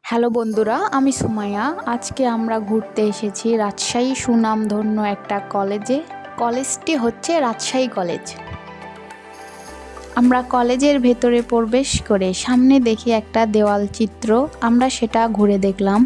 Hello বন্ধুরা, আমি সুমাইয়া। আজকে আমরা ঘুরতে এসেছি রাজশাহী সুনামধন্য একটা কলেজে। কলেজটি হচ্ছে রাজশাহী কলেজ। আমরা কলেজের ভেতরে প্রবেশ করে সামনে দেখি একটা দেওয়াল চিত্র, আমরা সেটা ঘুরে দেখলাম।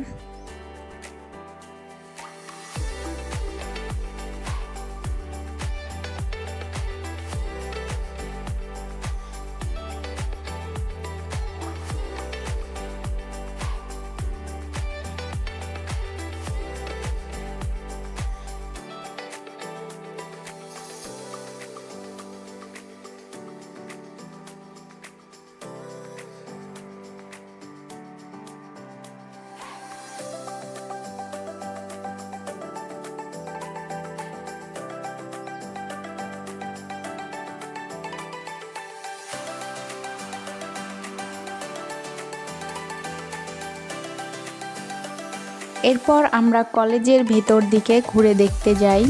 এরপর আমরা কলেজের ভেতর দিকে ঘুরে দেখতে যাই।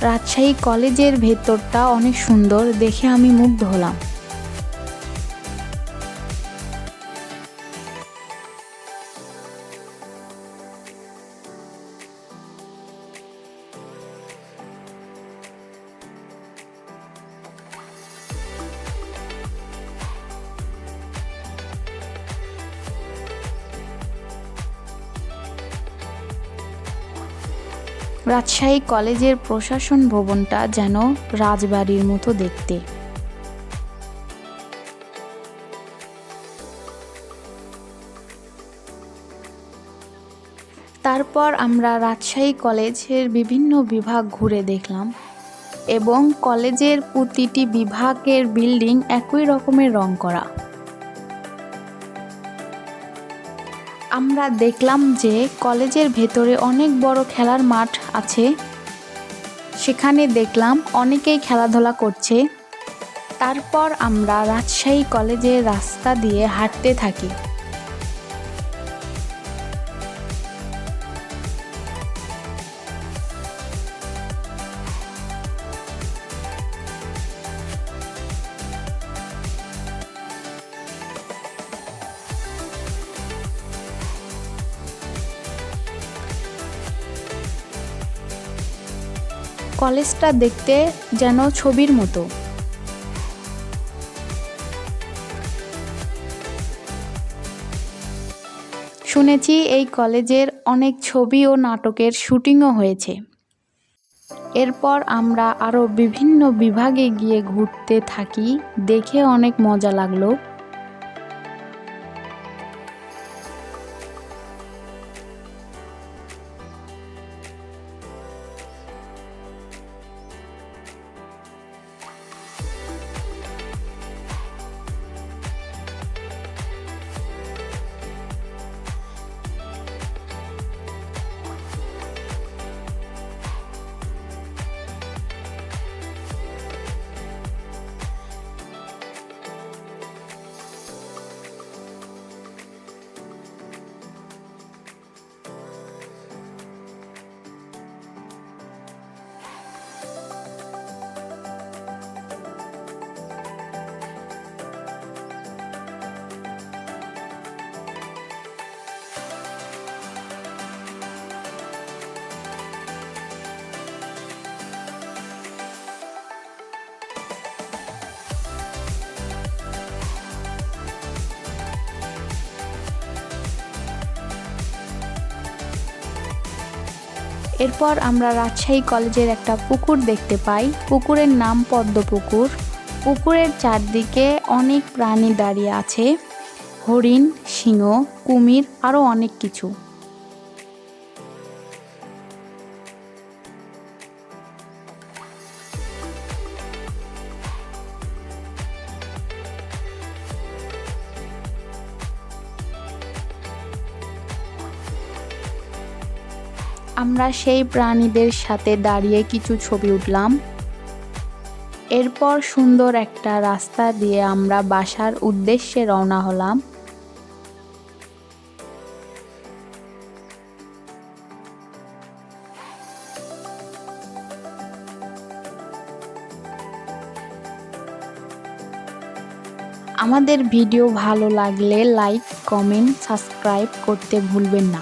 রাজশাহী কলেজের ভেতরটা অনেক সুন্দর, দেখে আমি মুগ্ধ হলাম। রাজশাহী কলেজের প্রশাসন ভবনটা যেন রাজবাড়ির মতো দেখতে। তারপর আমরা রাজশাহী কলেজের বিভিন্ন বিভাগ ঘুরে দেখলাম এবং কলেজের প্রতিটি বিভাগের বিল্ডিং একই রকমের রং করা। আমরা দেখলাম যে কলেজের ভেতরে অনেক বড় খেলার মাঠ আছে। সেখানে দেখলাম অনেকেই খেলাধুলা করছে। তারপর আমরা রাজশাহী কলেজের রাস্তা দিয়ে হাঁটতে থাকি। কলেজটা দেখতে যেন ছবির মতো। শুনেছি এই কলেজের অনেক ছবি ও নাটকের শুটিংও হয়েছে। এরপর আমরা আরও বিভিন্ন বিভাগে গিয়ে ঘুরতে থাকি, দেখে অনেক মজা লাগলো। এরপর আমরা রাজশাহী কলেজের একটা পুকুর দেখতে পাই। পুকুরের নাম পদ্ম পুকুর। পুকুরের চারদিকে অনেক প্রাণী দাঁড়িয়ে আছে, হরিণ, সিংহ, কুমির, আরও অনেক কিছু। আমরা সেই প্রাণীদের সাথে দাঁড়িয়ে কিছু ছবি উঠলাম। এরপর সুন্দর একটা রাস্তা দিয়ে আমরা বাসার উদ্দেশ্যে রওনা হলাম। আমাদের ভিডিও ভালো লাগলে লাইক, কমেন্ট, সাবস্ক্রাইব করতে ভুলবেন না।